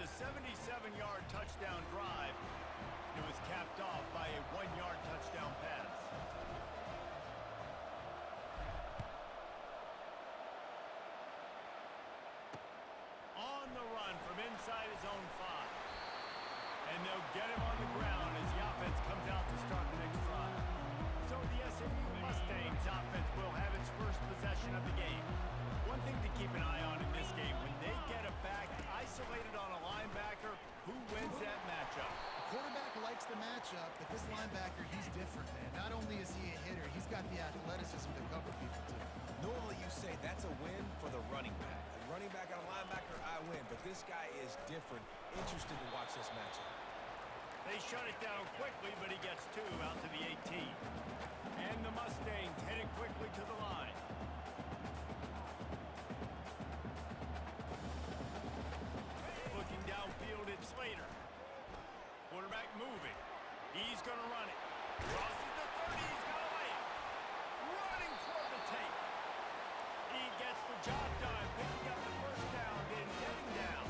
a 77-yard touchdown drive. It was capped off by a 1-yard touchdown pass. On the run from inside his own 5. And they'll get him on the ground as the offense comes out to start the next drive. So the SMU Mustangs offense will have its first possession of the game. One thing to keep an eye on in this game, when they get a back isolated on a linebacker, who wins that matchup? The quarterback likes the matchup, but this linebacker, he's different, man. Not only is he a hitter, he's got the athleticism to cover people, too. Normally you say that's a win for the running back. A running back and a linebacker, I win. But this guy is different. Interested to watch this matchup. They shut it down quickly, but he gets 2 out to the 18. And the Mustangs headed quickly to the line. Looking downfield, it's Slater. Quarterback moving. He's going to run it. Crosses the 30. He's got away. Running toward the tape. He gets the job done, picking up the first down, then getting down.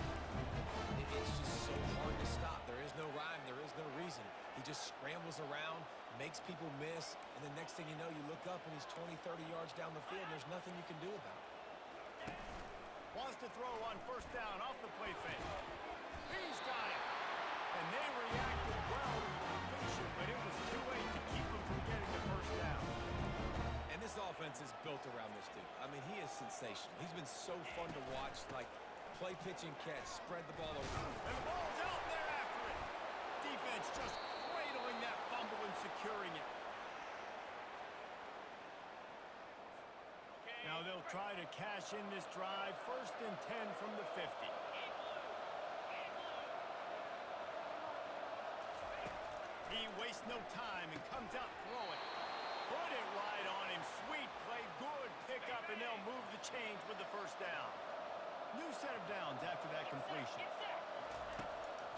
It's just so hard to stop. There is no rhyme. There is no reason. He just scrambles around, makes people miss, and the next thing you know, you look up and he's 20, 30 yards down the field, and there's nothing you can do about it. Wants to throw on first down off the play fake. He's got it. And they reacted well to the completion, but it was too late to keep him from getting the first down. And this offense is built around this dude. I mean, he is sensational. He's been so fun to watch, like play, pitch, and catch, spread the ball over. And the ball's out there after it. Defense just cradling that fumble and securing it. Now they'll try to cash in this drive. 1st and 10 from the 50. He wastes no time and comes out throwing. Put it right on him. Sweet play. Good pickup, and they'll move the chains with the first down. New set of downs after that completion.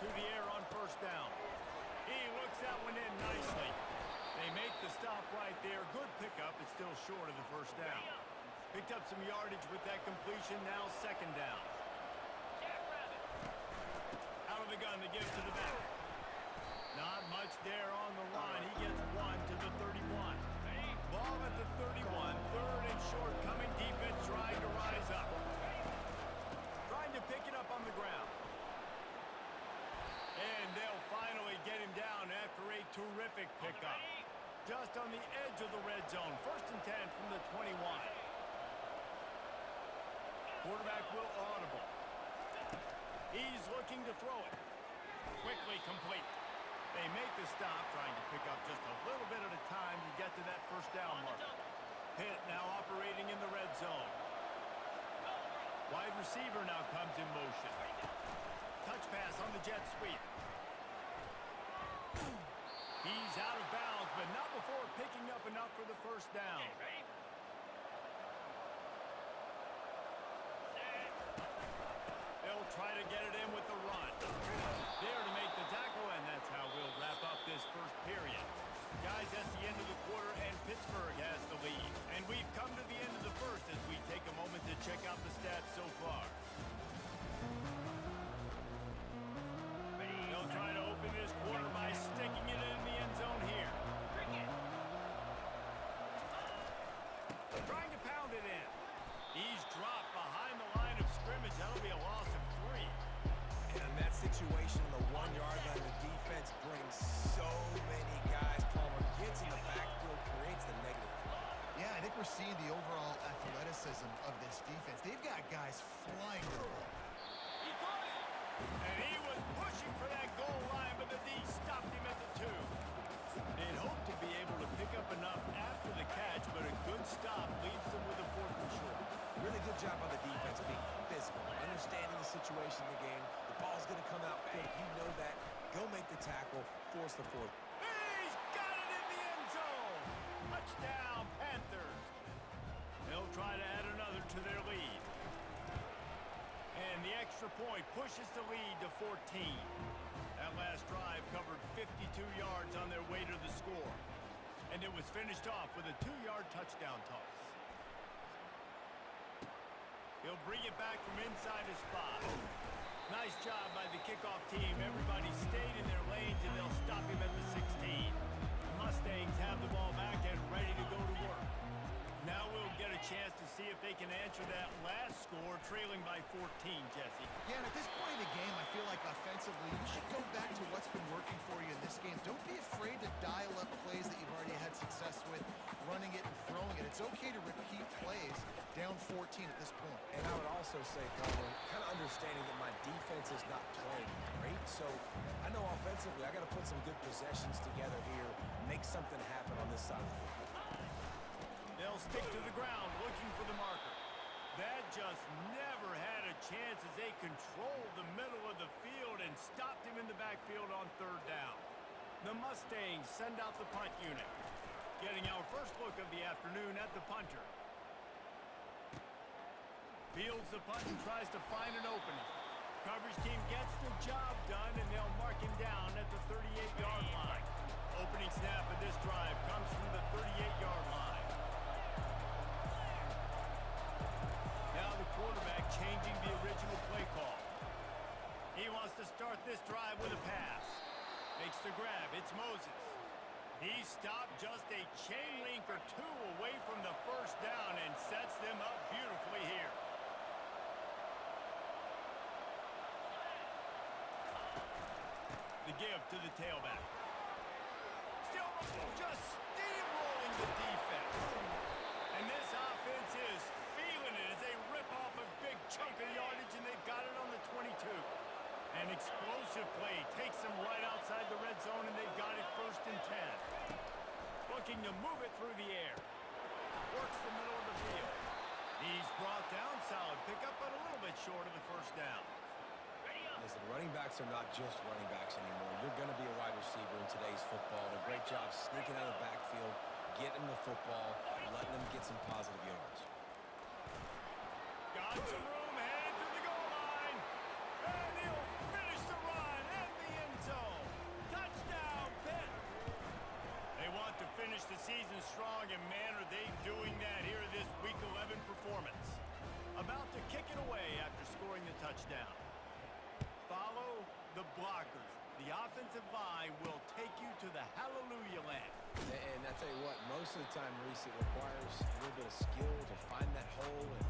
To the air on first down. He looks that one in nicely. They make the stop right there. Good pickup. It's still short of the first down. Picked up some yardage with that completion. Now 2nd down. Out of the gun to give to the back. Not much there on the line. He gets 1 to the 31. Ball at the 31. 3rd and short. Coming defense trying to rise up. Trying to pick it up on the ground. And they'll finally get him down after a terrific pickup. Just on the edge of the red zone. 1st and 10 from the 21. Quarterback will audible. He's looking to throw it. Quickly complete. They make the stop, trying to pick up just a little bit at a time to get to that first down mark. Pitt now operating in the red zone. Wide receiver now comes in motion. Touch pass on the jet sweep. He's out of bounds, but not before picking up enough for the first down. They'll try to get it in with the run. There to make the tackle, and that's how we'll wrap up this first period. Guys, that's the end of the quarter, and Pittsburgh has the lead. And we've come to the end of the first as we take a moment to check out the stats so far. They'll try to open this quarter by sticking it in the end zone here. Trying to pound it in. He's dropped behind the line of scrimmage. That'll be a loss of 3. And in that situation, the 1-yard line, the defense brings so many guys. Palmer gets in the backfield, creates the negative play. Yeah, I think we're seeing the overall athleticism of this defense. They've got guys flying to the ball. He got it! And he was pushing for that goal line, but the D stopped him at the 2. They'd hoped to be able to pick up enough after the catch, but a good stop leaves them with a 4th and short. Really good job by the defense being physical, understanding the situation in the game. The ball's going to come out quick. You know that. Go make the tackle, force the 4th. He's got it in the end zone! Touchdown, Panthers! They'll try to add another to their lead. And the extra point pushes the lead to 14. That last drive covered 52 yards on their way to the score. And it was finished off with a 2-yard touchdown toss. He'll bring it back from inside his 5. Nice job by the kickoff team. Everybody stayed in their lanes, and they'll stop him at the 16. The Mustangs have the ball back and ready to go to work. Now we'll get a chance to see if they can answer that last score, trailing by 14, Jesse. Yeah, and at this point in the game, I feel like offensively, you should go back to what's been working for you in this game. Don't be afraid to dial up plays that you've already had success with, running it and throwing it. It's okay to repeat plays down 14 at this point. And I would also say, Colin, kind of understanding that my defense is not playing great, so I know offensively I got to put some good possessions together here, make something happen on this side of the football. They'll stick to the ground looking for the marker. That just never had a chance as they controlled the middle of the field and stopped him in the backfield on third down. The Mustangs send out the punt unit. Getting our first look of the afternoon at the punter. Fields the punt and tries to find an opening. Coverage team gets the job done, and they'll mark him down at the 38-yard line. Opening snap of this drive comes from the 38-yard line. Now the quarterback changing the original play call. He wants to start this drive with a pass. Makes the grab. It's Moses. He stopped just a chain link or two away from the first down and sets them up beautifully here. The give to the tailback. Still just steamrolling the defense. And this offense is feeling it as they rip off a big chunk of yardage, and they've got it on the 22. An explosive play takes them right outside the red zone, and they've got it 1st and 10. Looking to move it through the air. Works the middle of the field. He's brought down solid. Pick up but a little bit short of the first down. Listen, running backs are not just running backs anymore. You're going to be a wide receiver in today's football. And a great job sneaking out of the backfield, getting the football, letting them get some positive yards. Got some room, headed to the goal line. And he'll finish the run and the end zone. Touchdown, Pitt. They want to finish the season strong, and man, are they doing that here in this Week 11 performance. About to kick it away after scoring the touchdown. Follow the blockers. The offensive line will take you to the hallelujah land. And I tell you what, most of the time, Reese, it requires a little bit of skill to find that hole and,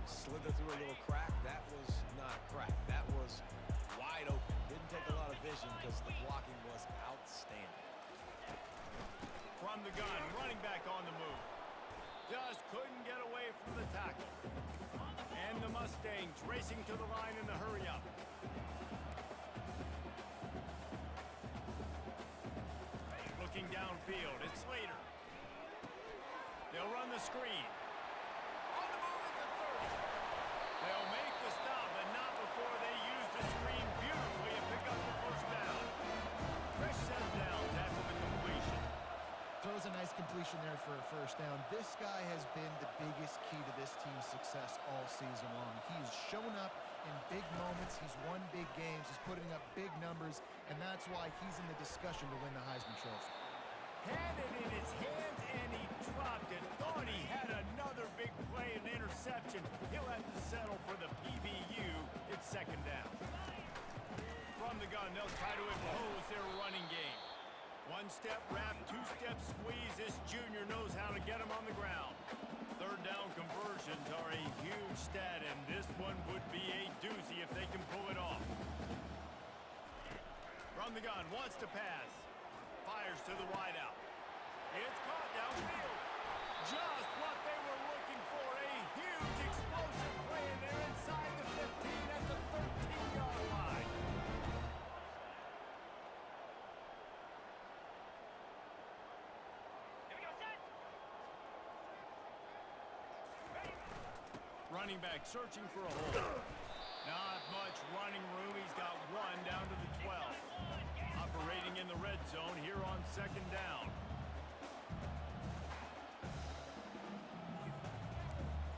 slither through a little crack. That was not a crack. That was wide open. Didn't take a lot of vision because the blocking was outstanding. From the gun, running back on the move. Just couldn't get away from the tackle. And the Mustangs racing to the line in the hurry-up. Looking downfield, it's Slater. They'll run the screen. On the move at the 30. They'll make the stop, but not before they use the screen beautifully and pick up the first down. Fresh set of downs after the completion. Throws a nice completion there for a first down. This guy has been the biggest key to this team's success all season long. He's shown up in big moments. He's won big games. He's putting up big numbers, and that's why he's in the discussion to win the Heisman Trophy. Had it in his hands, and he dropped it. Thought he had another big play, an interception. He'll have to settle for the PBU. It's 2nd down. From the gun, they'll try to impose their running game. One-step wrap, two-step squeeze. This junior knows how to get him on the ground. 3rd down conversions are a huge stat, and this one would be a doozy if they can pull it off. From the gun, wants to pass. Fires to the wideout. It's caught downfield. Just what they were looking for. A huge explosive play, and they're inside the 15 at the 13-yard line. Running back searching for a hole. Not much running room. He's got one down to the 12. Operating in the red zone here on 2nd down.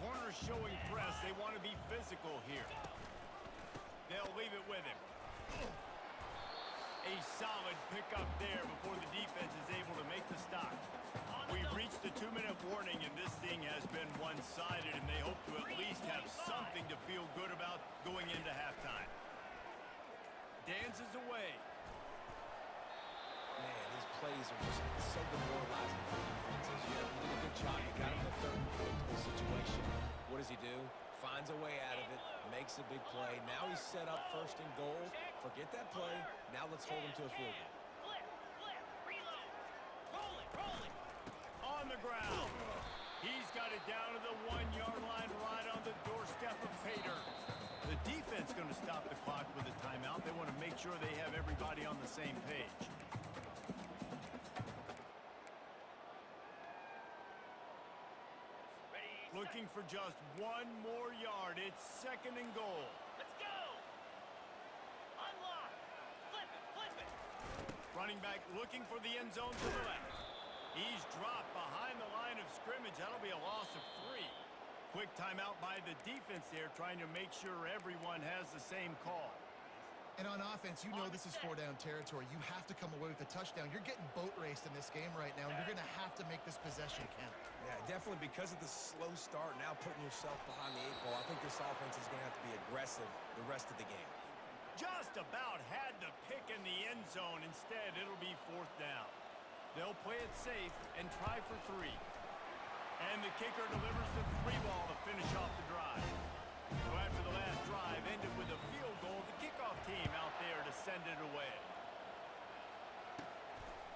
Corners showing press. They want to be physical here. They'll leave it with him. A solid pickup there before the defense is able to make the stop. We've reached the 2-minute warning, and this thing has been one-sided, and they hope to at least have something to feel good about going into halftime. dances away. Man, these plays are just so demoralizing for defenses. You did a good job. You got him in a third and predictable situation. What does he do? Finds a way out of it, makes a big play. Now he's set up first and goal. Forget that play. Now let's hold him to a field goal. On the ground. He's got it down to the 1-yard line right on the doorstep of Pater. The defense going to stop the clock with a timeout. They want to make sure they have everybody on the same page. Looking for just one more yard. It's second and goal. Let's go! Unlock! Flip it! Running back looking for the end zone to the left. He's dropped behind the line of scrimmage. That'll be a loss of 3. Quick timeout by the defense there, trying to make sure everyone has the same call. And on offense, you know this is 4-down territory. You have to come away with a touchdown. You're getting boat raced in this game right now, and you're going to have to make this possession count. Yeah, definitely because of the slow start, now putting yourself behind the 8 ball. I think this offense is going to have to be aggressive the rest of the game. Just about had the pick in the end zone. Instead, it'll be 4th down. They'll play it safe and try for 3. And the kicker delivers the 3 ball to finish off the drive. So after the last drive ended with a field goal, the kickoff team out there to send it away.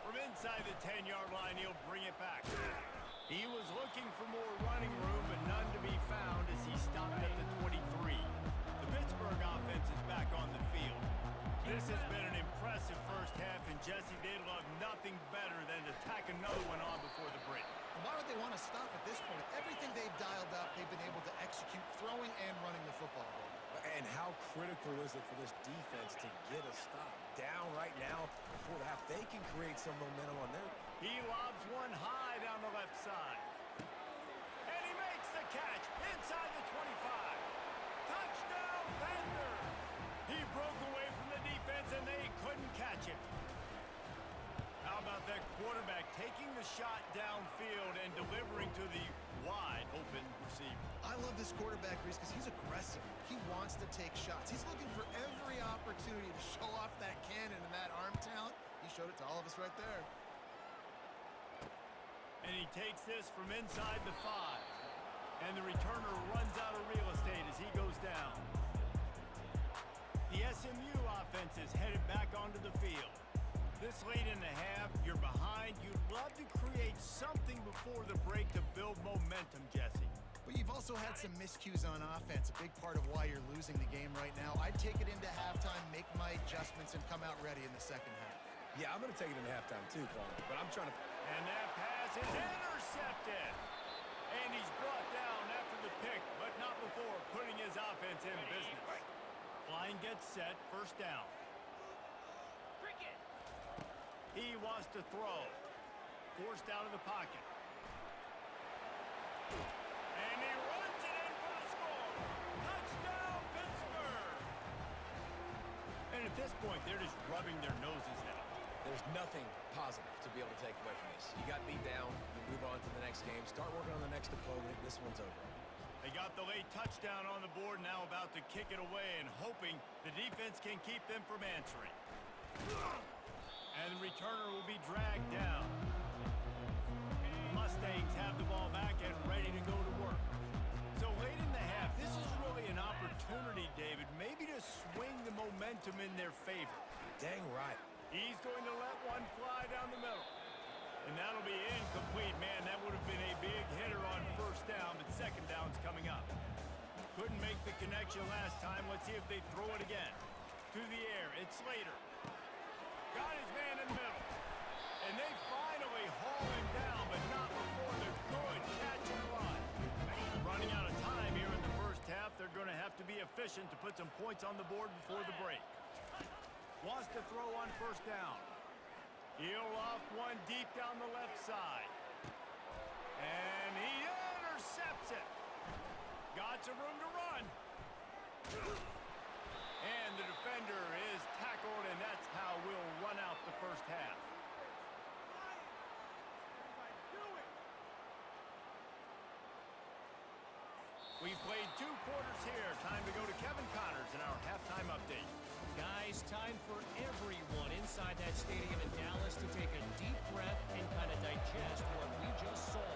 From inside the 10-yard line, he'll bring it back. He was looking for more running room, but none to be found as he stopped at the 23. The Pittsburgh offense is back on the field. This has been an impressive first half, and Jesse, they'd love nothing better than to tack another one on before the break. Why would they want to stop at this point? Everything they've dialed up, they've been able to execute throwing and running the football. And how critical is it for this defense to get a stop down right now before the half? They can create some momentum on their... He lobs one high down the left side. And he makes the catch inside the 25. Touchdown, Panthers! He broke away from the defense, and they couldn't catch him. How about that quarterback taking the shot downfield and delivering to the wide-open receiver? I love this quarterback, Reese, because he's aggressive. He wants to take shots. He's looking for every opportunity to show off that cannon and that arm talent. He showed it to all of us right there. And he takes this from inside the 5. And the returner runs out of real estate as he goes down. The SMU offense is headed back onto the field. This late in the half, you're behind. You'd love to create something before the break to build momentum, Jesse. But you've also had some miscues on offense, a big part of why you're losing the game right now. I'd take it into halftime, make my adjustments, and come out ready in the second half. Yeah, I'm going to take it into halftime too, Paul. But I'm trying to... And that pass is intercepted. And he's brought down after the pick, but not before putting his offense in business. Line gets set, first down. He wants to throw. Forced out of the pocket. And he runs it in for the score. Touchdown, Pittsburgh! And at this point, they're just rubbing their noses at it. There's nothing positive to be able to take away from this. You got beat down, you move on to the next game, start working on the next opponent. This one's over. They got the late touchdown on the board, now about to kick it away and hoping the defense can keep them from answering. And the returner will be dragged down. The Mustangs have the ball back and ready to go to work. So late in the half, this is really an opportunity, David, maybe to swing the momentum in their favor. Dang right. He's going to let one fly down the middle. And that'll be incomplete. Man, that would have been a big hitter on first down, but second down's coming up. Couldn't make the connection last time. Let's see if they throw it again. To the air, it's Slater. Got his man in the middle. And they finally haul him down, but not before the good catch and run. Running out of time here in the first half. They're going to have to be efficient to put some points on the board before the break. Wants to throw on first down. He'll loft one deep down the left side. And he intercepts it. Got some room to run. And the defender is tackled, and that's how we'll run out the first half. We've played 2 quarters here. Time to go to Kevin Connors in our halftime update. Guys, time for everyone inside that stadium in Dallas to take a deep breath and kind of digest what we just saw.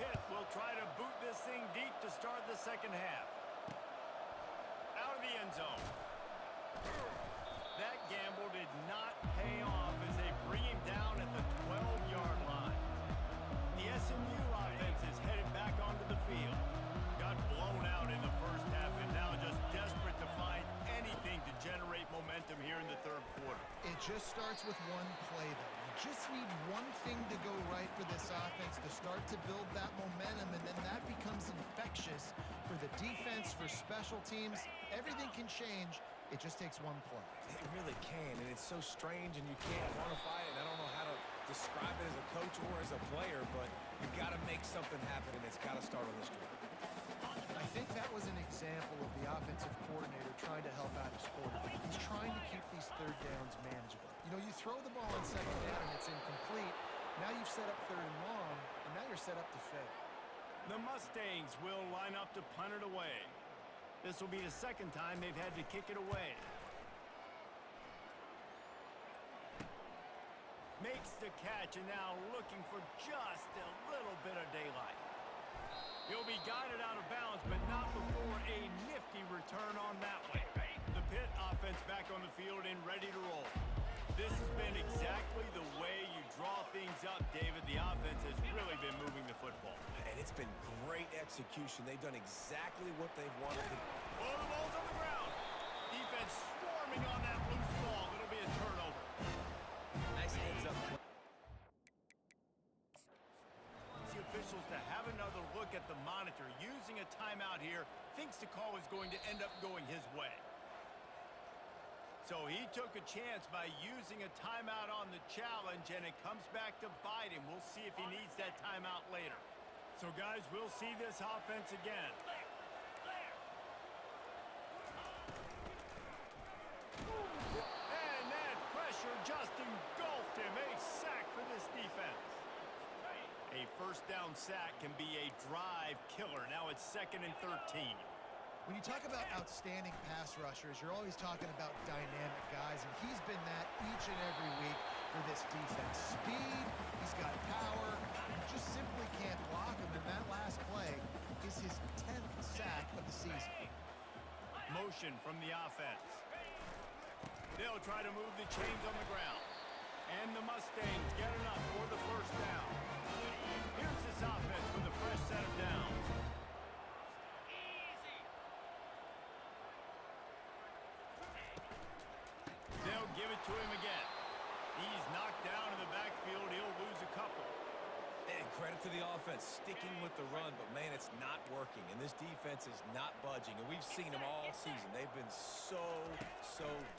Pitt will try to boot this thing deep to start the second half. Out of the end zone. That gamble did not pay off as they bring him down at the 12-yard line. The SMU offense is headed back onto the field. Got blown out in the first half and now just desperate to find anything to generate momentum here in the third quarter. It just starts with one play, though. You just need one thing to go right for this offense to start to build that momentum, and then that becomes infectious for the defense, for special teams. Everything can change. It just takes one play. It really can, and it's so strange, and you can't quantify it. And I don't know how to describe it as a coach or as a player, but you've got to make something happen, and it's got to start on this drive. I think that was an example of the offensive coordinator trying to help out his quarterback. He's trying to keep these third downs manageable. You know, you throw the ball on second down and it's incomplete. Now you've set up third and long, and now you're set up to fail. The Mustangs will line up to punt it away. This will be the second time they've had to kick it away. Makes the catch and now looking for just a little bit of daylight. He'll be guided out of bounds, but not before a nifty return on that one. The Pitt offense back on the field and ready to roll. This has been exactly the way you draw things up, David. The offense has really been moving the football. And it's been great execution. They've done exactly what they've wanted to. Oh, the ball's on the ground. Defense swarming on that loose ball. It'll be a turnover. Nice heads up. The officials to have another look at the monitor. Using a timeout here. Thinks the call is going to end up going his way. So he took a chance by using a timeout on the challenge, and it comes back to bite him. We'll see if he needs that timeout later. So, guys, we'll see this offense again. And that pressure just engulfed him. A sack for this defense. A first down sack can be a drive killer. Now it's 2nd and 13. When you talk about outstanding pass rushers, you're always talking about dynamic guys, and he's been that each and every week for this defense. Speed, he's got power, you just simply can't block him, and that last play is his 10th sack of the season. Motion from the offense. They'll try to move the chains on the ground. And the Mustangs get enough for the first down. Here's this offense with a fresh set of downs. They'll give it to him again. He's knocked down in the backfield. He'll lose a couple. And credit to the offense, sticking with the run, but, man, it's not working. And this defense is not budging. And we've seen them all season. They've been so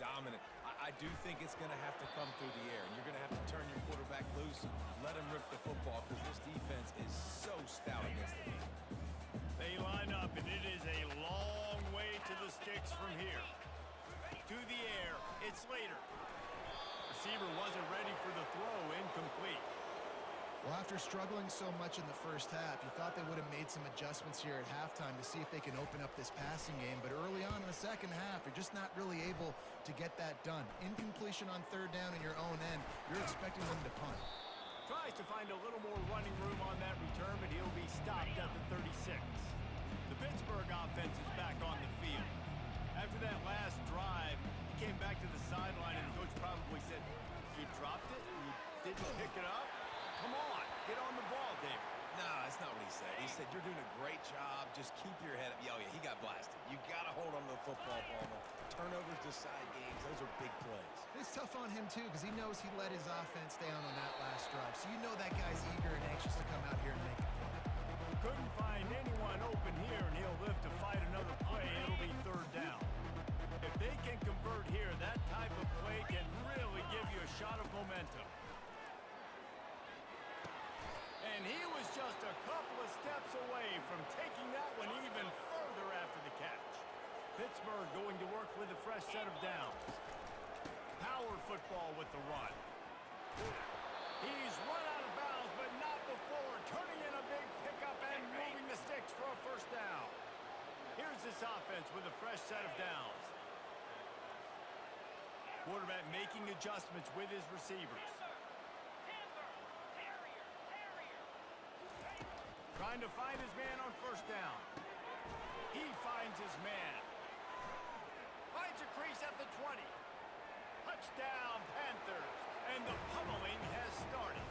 dominant. I do think it's going to have to come through the air. And you're going to have to turn your quarterback loose, let him rip the football, because this defense is so stout against the run. They line up, and it is a long way to the sticks from here. To the air, it's Slater. Receiver wasn't ready for the throw, incomplete. Well, after struggling so much in the first half, you thought they would have made some adjustments here at halftime to see if they can open up this passing game. But early on in the second half, you're just not really able to get that done. Incompletion on third down in your own end, you're expecting them to punt. Tries to find a little more running room on that return, but he'll be stopped at the 36. The Pittsburgh offense is back on the field. After that last drive, he came back to the sideline, and the coach probably said, "You dropped it? You didn't pick it up? Come on, get on the ball, David." No, that's not what he said. He said, "You're doing a great job. Just keep your head up." Oh, yeah, he got blasted. You got to hold on to the football, Palmer. Turnovers decide games. Those are big plays. It's tough on him, too, because he knows he let his offense down on that last drive. So you know that guy's eager and anxious to come out here and make a play. Couldn't find anyone open here, and he'll live to fight another play. It'll be third down. If they can convert here, that type of play can really give you a shot of momentum. And he was just a couple of steps away from taking that one even further after the catch. Pittsburgh going to work with a fresh set of downs. Power football with the run. He's run out of bounds, but not before turning in a big pickup and moving the sticks for a first down. Here's this offense with a fresh set of downs. Quarterback making adjustments with his receivers. Trying to find his man on first down. He finds his man. Finds a crease at the 20. Touchdown, Panthers. And the pummeling has started.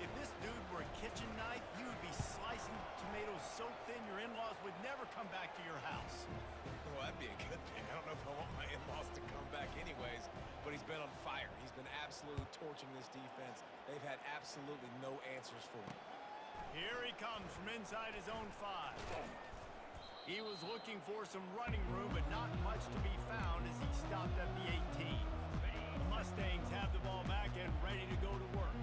If this dude were a kitchen knife, you would be slicing tomatoes so thin your in-laws would never come back to your house. Well, that'd be a good thing. I don't know if I want my in-laws to come back anyways, but he's been on fire. He's been absolutely torching this defense. They've had absolutely no answers for him. Here he comes from inside his own 5. He was looking for some running room, but not much to be found as he stopped at the 18. The Mustangs have the ball back and ready to go to work.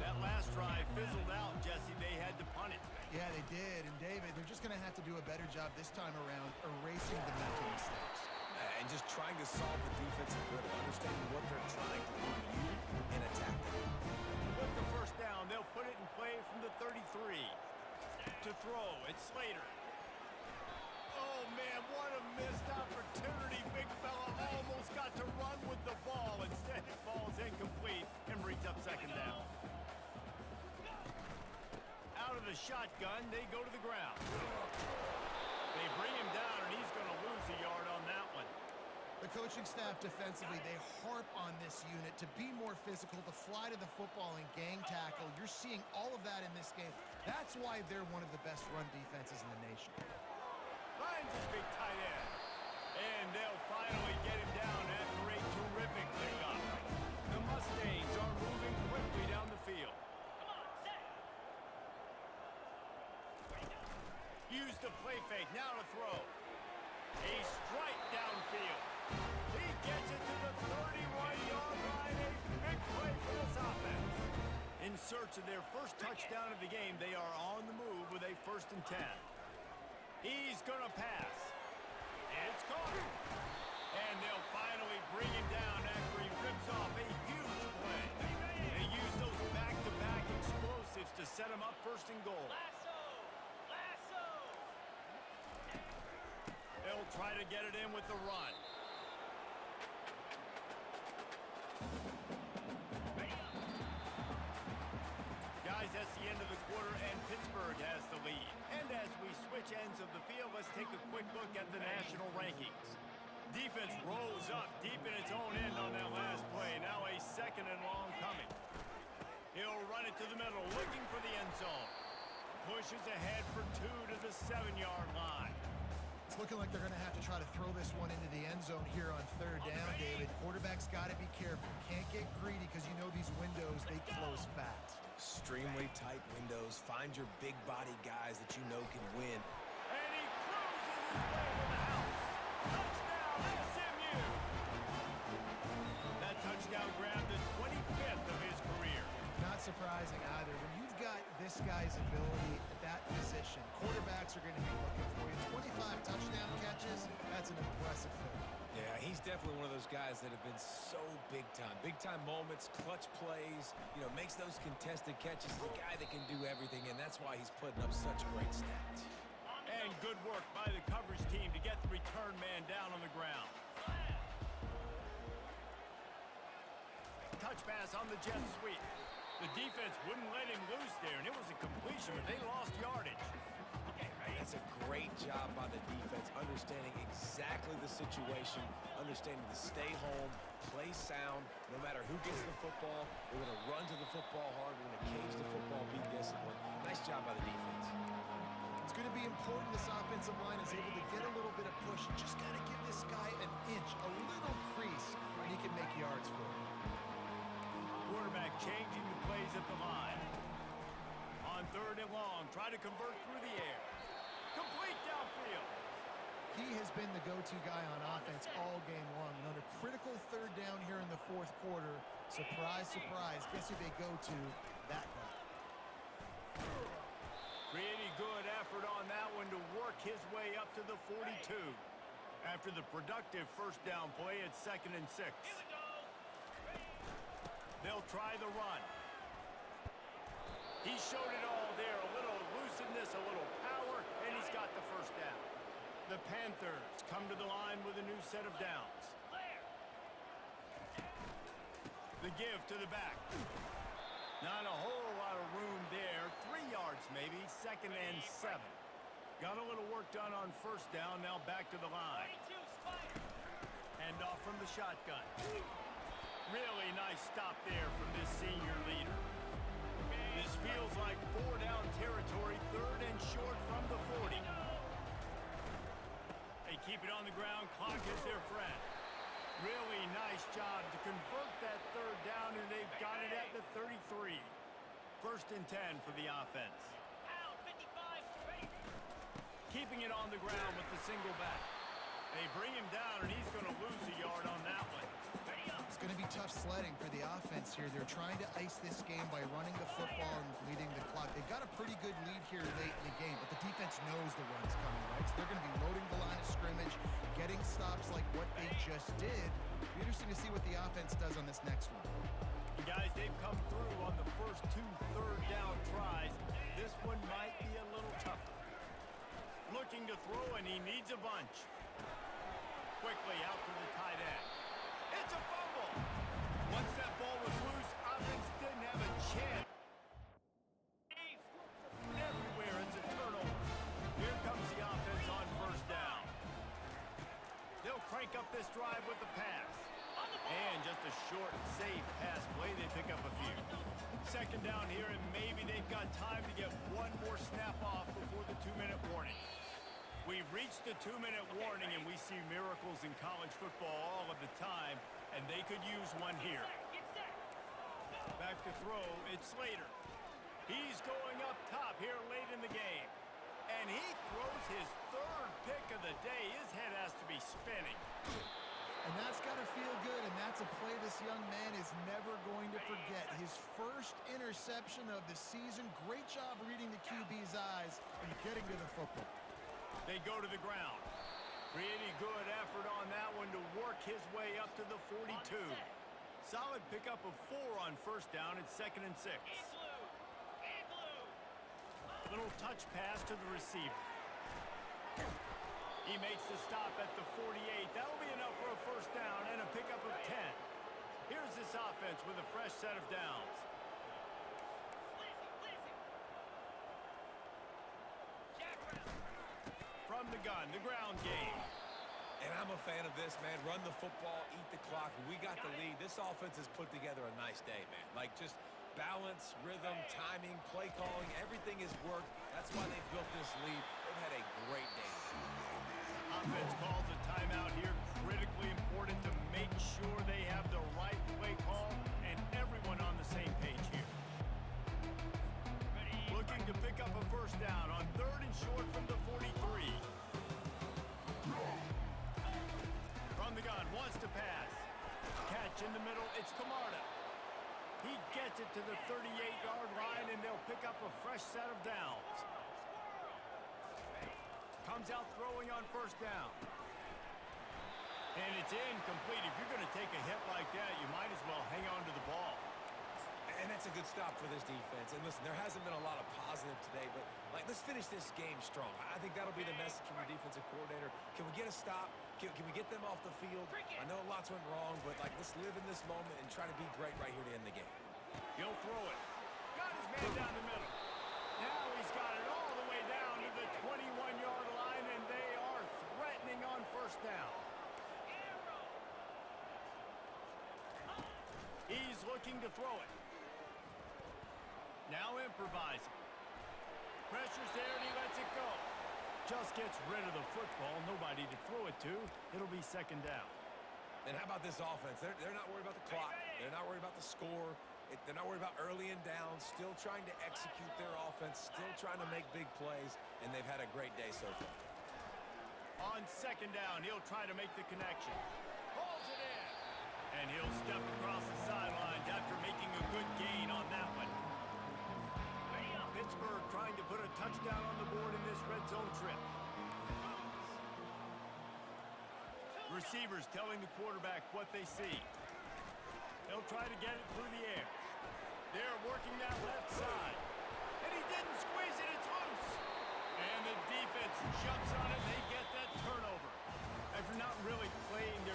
That last drive fizzled out, Jesse. They had to punt it. Yeah, they did. And, David, they're just going to have to do a better job this time around erasing the mental mistakes. And just trying to solve the defensive riddle, understanding what they're trying to do to you and attack them. With the first down, they'll put it in play from the 33. To throw, it's Slater. Oh, man, what a missed opportunity. Big fella almost got to run with the ball. Instead, it falls incomplete and brings up second down. Out of the shotgun, they go to the ground. They bring him down, and he's going to lose a yard on that one. The coaching staff defensively, they harp on this unit to be more physical, to fly to the football and gang tackle. You're seeing all of that in this game. That's why they're one of the best run defenses in the nation. Finds his big tight end. And they'll finally get him down after a terrific pickup. The Mustangs are moving quickly down the field. Use the play fake, now to throw. A strike downfield. He gets it to the 31-yard line. A big play for this offense. In search of their first touchdown of the game, they are on the move with a 1st and 10. He's going to pass. It's caught. And they'll finally bring him down after he rips off a huge play. They use those back-to-back explosives to set him up 1st and goal. They'll try to get it in with the run. Guys, that's the end of the quarter, and Pittsburgh has the lead. And as we switch ends of the field, let's take a quick look at the national rankings. Defense rolls up deep in its own end on that last play. Now a 2nd and long coming. He'll run it to the middle, looking for the end zone. Pushes ahead for 2 to the 7-yard line. It's looking like they're going to have to try to throw this one into the end zone here on 3rd down, David. Quarterback's got to be careful. Can't get greedy because you know these windows, they close fast. Extremely tight windows. Find your big body guys that you know can win. And he cruises his way to the house. Touchdown, SMU! That touchdown grabbed the 25th of his career. Not surprising either. When you've got this guy's ability at that position, quarterbacks are going to be looking for you. 25 touchdown catches, that's an impressive thing. Yeah, he's definitely one of those guys that have been so big time. Big time moments, clutch plays, makes those contested catches. He's a guy that can do everything, and that's why he's putting up such great stats. And good work by the coverage team to get the return man down on the ground. Touch pass on the jet sweep. The defense wouldn't let him loose there, and it was a completion, but they lost yardage. That's a great job by the defense, understanding exactly the situation, understanding to stay home, play sound, no matter who gets the football. We're going to run to the football hard. We're going to cage the football, be disciplined. Nice job by the defense. It's going to be important this offensive line is able to get a little bit of push. You just got to give this guy an inch, a little crease, and he can make yards for it. Quarterback changing the plays at the line. On 3rd and long, try to convert through the air. Complete downfield. He has been the go-to guy on offense all game long. And on a critical 3rd down here in the 4th quarter, surprise, surprise, guess who they go to? That guy. Pretty good effort on that one to work his way up to the 42. After the productive 1st down play at 2nd and 6. They'll try the run. He showed it all there. A little elusiveness, a little power, and he's got the 1st down. The Panthers come to the line with a new set of downs. The give to the back. Not a whole lot of room there. 3 yards maybe. 2nd and 7. Got a little work done on first down. Now back to the line. 22, Spider. Hand off from the shotgun. Really nice stop there from this senior leader. This feels like 4-down territory. 3rd and short from the 40. They keep it on the ground. Clock is their friend. Really nice job to convert that 3rd down, and they've got it at the 33. 1st and 10 for the offense. Out, 55, ready. Keeping it on the ground with the single back. They bring him down, and he's going to lose a yard on that one. Ready up. It's going to be tough sledding for the offense here. They're trying to ice this game by running the football and leading the clock. They've got a pretty good lead here late in the game, but the defense knows the run's coming, right? So they're going to be loading the line of scrimmage, getting stops like what they just did. It'll be interesting to see what the offense does on this next one. And guys, they've come through on the first 2 third-down tries. This one might be a little tougher. Looking to throw, and he needs a bunch. Quickly out to the tight end. It's a fumble. Once that ball was loose, offense didn't have a chance. Everywhere it's a turnover. Here comes the offense on first down. They'll crank up this drive with the pass. And just a short, safe pass play. They pick up a few. 2nd down here, and maybe they've got time to get one more snap off before the 2-minute warning. We've reached the 2-minute warning, and we see miracles in college football all of the time, and they could use one here. Get set. Back to throw, it's Slater. He's going up top here late in the game. And he throws his 3rd pick of the day. His head has to be spinning. And that's got to feel good, and that's a play this young man is never going to forget. His first interception of the season. Great job reading the QB's eyes and getting to the football. They go to the ground. Pretty good effort on that one to work his way up to the 42. Solid pickup of 4 on first down. It's 2nd and 6. And blue. And blue. Little touch pass to the receiver. He makes the stop at the 48. That'll be enough for a first down and a pickup of 10. Here's this offense with a fresh set of downs. Lizzie. Jack Brown. From the gun, the ground game. And I'm a fan of this, man. Run the football, eat the clock. We got the lead. This offense has put together a nice day, man. Like, just balance, rhythm, timing, play calling, everything has worked. That's why they've built this lead. They've had a great day. Offense calls a timeout here. Critically important to make sure they have the right play call and everyone on the same page here. Looking to pick up a first down on 3rd and short from the 43. From the gun, wants to pass. Catch in the middle, it's Camarda. He gets it to the 38-yard line, and they'll pick up a fresh set of downs. Comes out throwing on first down. And it's incomplete. If you're going to take a hit like that, you might as well hang on to the ball. And that's a good stop for this defense. And listen, there hasn't been a lot of positive today, but like, let's finish this game strong. I think that'll be the message from the defensive coordinator. Can we get a stop? Can we get them off the field? I know lots went wrong, but like, let's live in this moment and try to be great right here to end the game. He'll throw it. Got his man down the middle. Now he's got it all the way down to the 21-yard line, and they are threatening on first down. He's looking to throw it. Now improvising. Pressure's there, and he lets it go. Just gets rid of the football. Nobody to throw it to. It'll be 2nd down. And how about this offense? They're not worried about the clock. They're not worried about the score. They're not worried about early and down. Still trying to execute their offense. Still trying to make big plays. And they've had a great day so far. On 2nd down, he'll try to make the connection. Pulls it in. And he'll step across the sidelines after making a good gain on that one. Pittsburgh trying to put a touchdown on the board in this red zone trip. Receivers telling the quarterback what they see. They'll try to get it through the air. They're working that left side. And he didn't squeeze it, it's loose. And the defense jumps on it, they get that turnover. After not really playing their